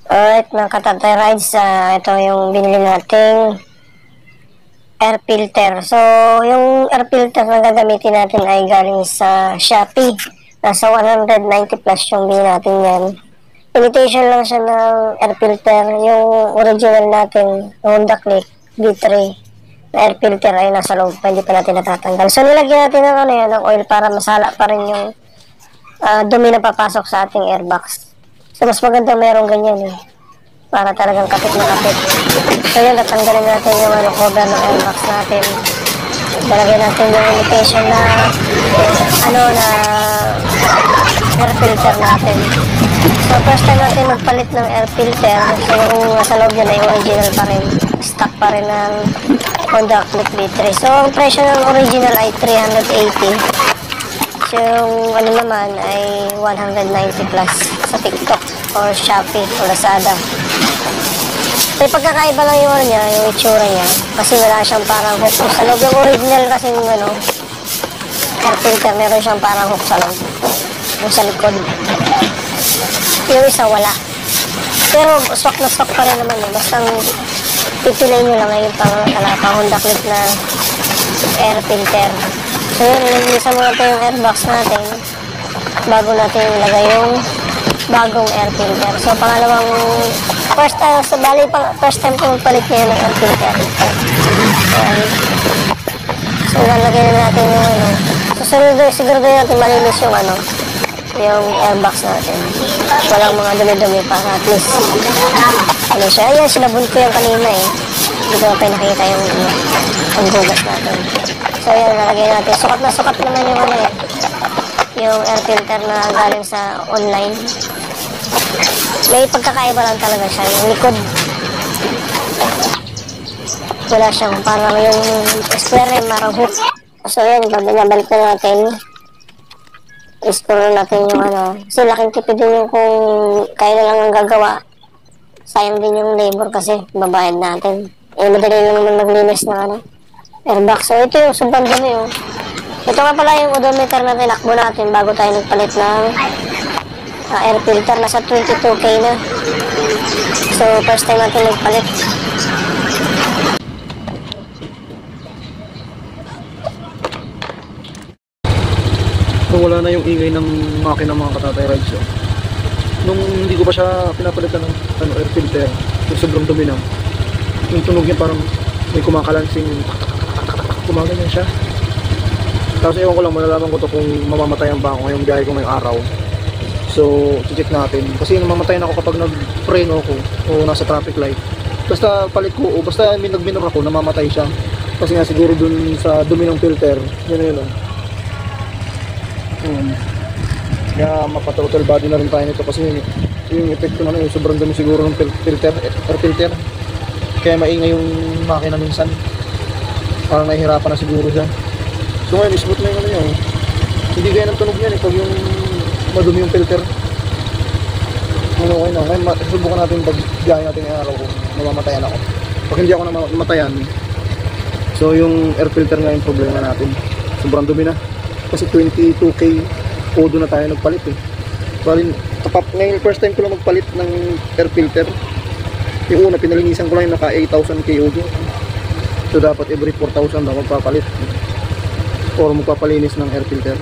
Alright mga katatay rides, ito yung binili nating air filter. So, yung air filter na gagamitin natin ay galing sa Shopee. Nasa 190 plus yung bili natin yan. Imitation lang siya ng air filter. Yung original natin, Honda Click V3 na air filter ay nasa loob pa, hindi pa natin natatanggal. So, nilagyan natin ng oil para masala pa rin yung dumi na papasok sa ating airbox. So, mas maganda merong ganyan para talagang kapit na kapit. So, yun, tatanggalin natin yung cover ng airbox natin. Talagyan natin yung imitation na air filter natin. So, first time natin magpalit ng air filter. So, yung nasa loob yan ay original pa rin. Stock pa rin ng Honda Click V3. So, ang presyo ng original ay 380. So, yung naman ay 190 plus sa TikTok or Shopee o Lazada. So, yung pagkakaiba lang yung yung itsura niya. Kasi wala siyang parang hook sa loob. Yung original kasi yung air filter, meron siyang parang hook sa loob. Yung sa likod. Yung isa wala. Pero swak na swak pa rin naman Basta pipilay nyo lang yung pang Honda Click na air filter. So yun, nilisa muna ito yung airbox natin bago natin ilagay yung bagong air filter. So pangalawang first time ko magpalit niya ng air filter. So lalagay na natin yung So siguro natin malinis yung airbox natin. Walang mga dumi-dumi para at least siya. Ayan, sinabon ko yung kanina Hindi ko pa nakita yung gugas natin. So yan, nalagay natin. Sukat na sukat naman yung air filter na galing sa online. May pagkakaiba lang talaga siya. Yung likod, wala siyang parang yung square marang hook. So yan, babalik na natin. I-scroll natin yung Kasi laking tipid din yung kung kaya na lang ang gagawa. Sayang din yung labor kasi babayad natin. Madali lang naman maglinis ng airbox. So ito yung sobrang dumi Ito nga pala yung odometer na tinakbo natin bago tayo nagpalit ng air filter. Nasa 22K na. So first time natin nagpalit. So wala na yung ingay ng makina mga katatay rides Nung hindi ko pa siya pinapalitan ng air filter, yung sobrang dumi na. Yung tunog niya parang may kumakalansing, kumaganyan siya. Tapos ewan ko lang, malalaman ko to kung mamamatayan ba ako ngayong biyahe ko ngayong araw. So check natin, kasi namamatayan ako kapag nag-preno ako o nasa traffic light. Basta palit ko o basta nagminor ako, namamatay siya. Kasi nga siguro dun sa dumi ng filter, yun kaya mapa-total body na rin tayo nito kasi yung epekto yung sobrang dumi siguro ng filter, air filter. Kaya maingay yung makina minsan. Parang nahihirapan na siguro siya. So ngayon, smooth na yung Hindi gaya ng tunog yan pag yung madumi yung filter. Okay na. Ngayon, subukan natin pag biyahe natin yung araw kung mamamatayan ako. Pag hindi ako namamatayan, so yung air filter nga yung problema natin. Sobrang dumi na. Kasi 22K odo na tayo nagpalit ngayon first time ko lang magpalit ng air filter. Yung una pinalinisan ko lang yung naka 8,000 KOD. So dapat every 4,000 ako magpapalit or magpapalinis ng air filter.